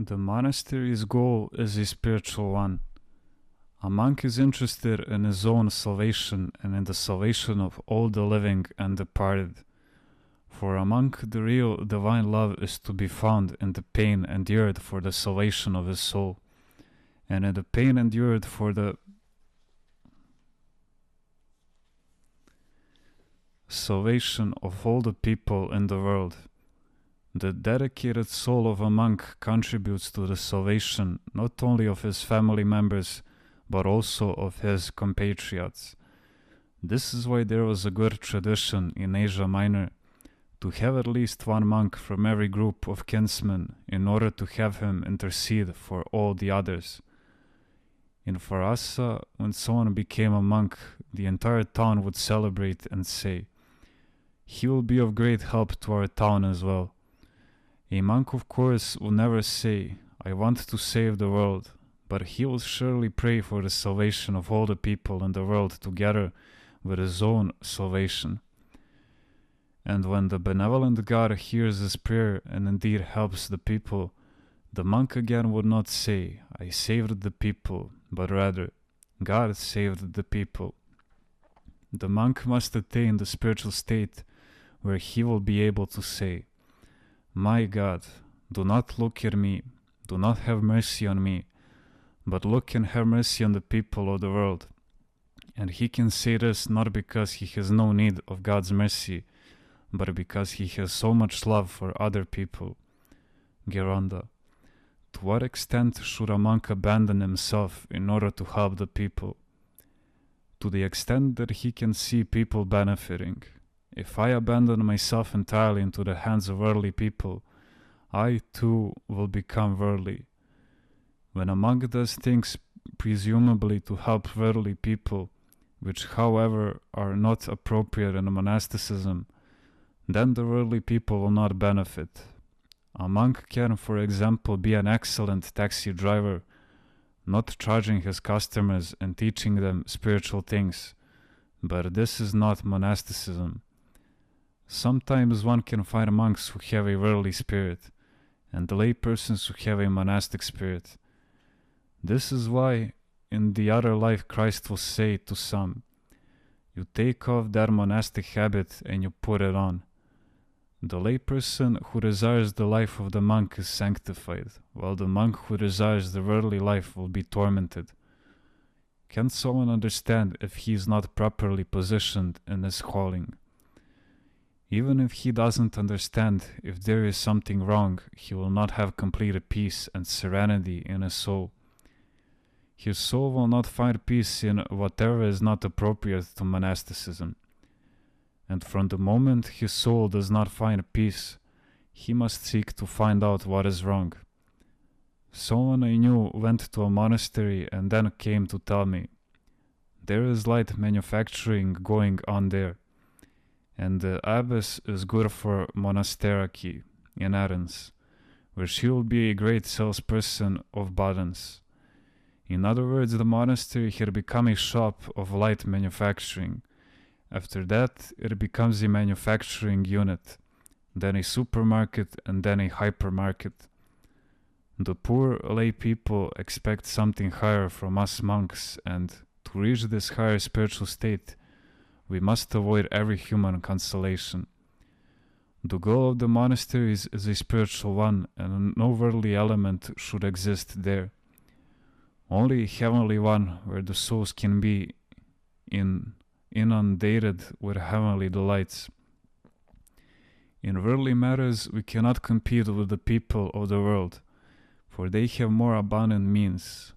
The monastery's goal is a spiritual one. A monk is interested in his own salvation and in the salvation of all the living and departed. For a monk, the real divine love is to be found in the pain endured for the salvation of his soul, and in the pain endured for the salvation of all the people in the world. The dedicated soul of a monk contributes to the salvation not only of his family members, but also of his compatriots. This is why there was a good tradition in Asia Minor to have at least one monk from every group of kinsmen in order to have him intercede for all the others. In Farasa, when someone became a monk, the entire town would celebrate and say, "He will be of great help to our town as well." A monk, of course, will never say, "I want to save the world," but he will surely pray for the salvation of all the people in the world together with his own salvation. And when the benevolent God hears his prayer and indeed helps the people, the monk again would not say, "I saved the people," but rather, "God saved the people." The monk must attain the spiritual state where he will be able to say, "My God, do not look at me, do not have mercy on me, but look and have mercy on the people of the world." And he can say this not because he has no need of God's mercy, but because he has so much love for other people. Geronda. To what extent should a monk abandon himself in order to help the people? To the extent that he can see people benefiting. If I abandon myself entirely into the hands of worldly people, I too will become worldly. When a monk does things presumably to help worldly people, which however are not appropriate in monasticism, then the worldly people will not benefit. A monk can, for example, be an excellent taxi driver, not charging his customers and teaching them spiritual things, but this is not monasticism. Sometimes one can find monks who have a worldly spirit, and lay persons who have a monastic spirit. This is why in the other life Christ will say to some, "You take off that monastic habit and you put it on." The layperson who desires the life of the monk is sanctified, while the monk who desires the worldly life will be tormented. Can someone understand if he is not properly positioned in his calling? Even if he doesn't understand if there is something wrong, he will not have complete peace and serenity in his soul. His soul will not find peace in whatever is not appropriate to monasticism. And from the moment his soul does not find peace, he must seek to find out what is wrong. Someone I knew went to a monastery and then came to tell me, "There is light manufacturing going on there, and the abbess is good for Monasteraki in Athens, where she will be a great salesperson of buttons." In other words, the monastery had become a shop of light manufacturing. After that, it becomes a manufacturing unit, then a supermarket, and then a hypermarket. The poor lay people expect something higher from us monks, and to reach this higher spiritual state, we must avoid every human consolation. The goal of the monasteries is a spiritual one, and no worldly element should exist there. Only a heavenly one where the souls can be inundated with heavenly delights. In worldly matters, we cannot compete with the people of the world, for they have more abundant means.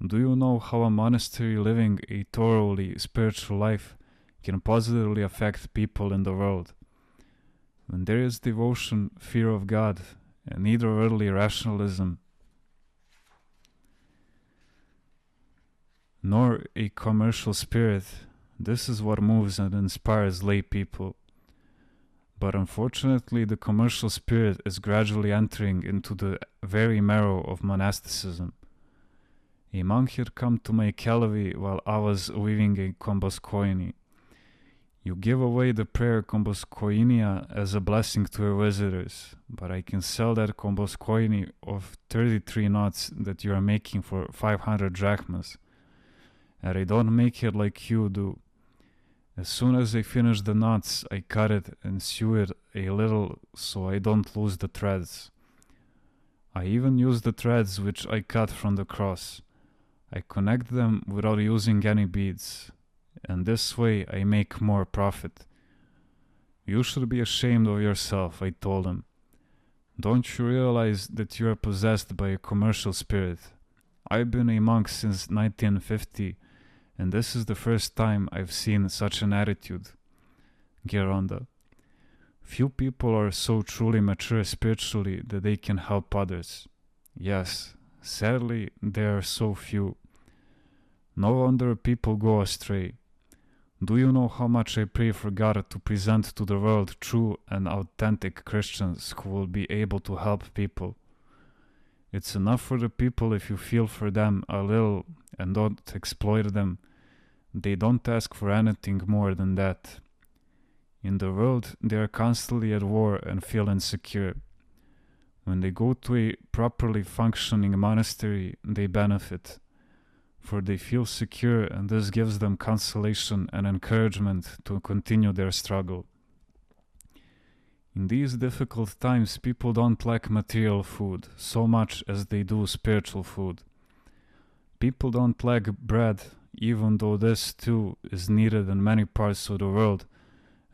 Do you know how a monastery living a thoroughly spiritual life can positively affect people in the world? When there is devotion, fear of God, and neither worldly rationalism nor a commercial spirit, this is what moves and inspires lay people. But unfortunately, the commercial spirit is gradually entering into the very marrow of monasticism. A monk had come to my calavi while I was weaving a komboskoini. You give away the prayer komboskoinia as a blessing to your visitors, but I can sell that komboskoini of 33 knots that you are making for 500 drachmas. And I don't make it like you do. As soon as I finish the knots, I cut it and sew it a little so I don't lose the threads. I even use the threads which I cut from the cross. I connect them without using any beads, and this way I make more profit. You should be ashamed of yourself, I told him. Don't you realize that you are possessed by a commercial spirit? I've been a monk since 1950, and this is the first time I've seen such an attitude. Geronda. Few people are so truly mature spiritually that they can help others. Yes, sadly, there are so few. No wonder people go astray. Do you know how much I pray for God to present to the world true and authentic Christians who will be able to help people? It's enough for the people if you feel for them a little and don't exploit them. They don't ask for anything more than that. In the world, they are constantly at war and feel insecure. When they go to a properly functioning monastery, they benefit, for they feel secure, and this gives them consolation and encouragement to continue their struggle. In these difficult times, people don't lack material food so much as they do spiritual food. People don't lack bread, even though this too is needed in many parts of the world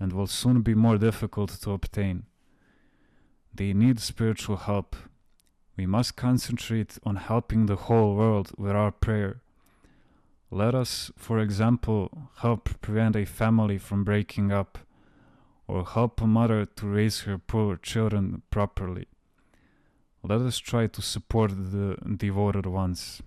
and will soon be more difficult to obtain. They need spiritual help. We must concentrate on helping the whole world with our prayer. Let us, for example, help prevent a family from breaking up, or help a mother to raise her poor children properly. Let us try to support the devoted ones.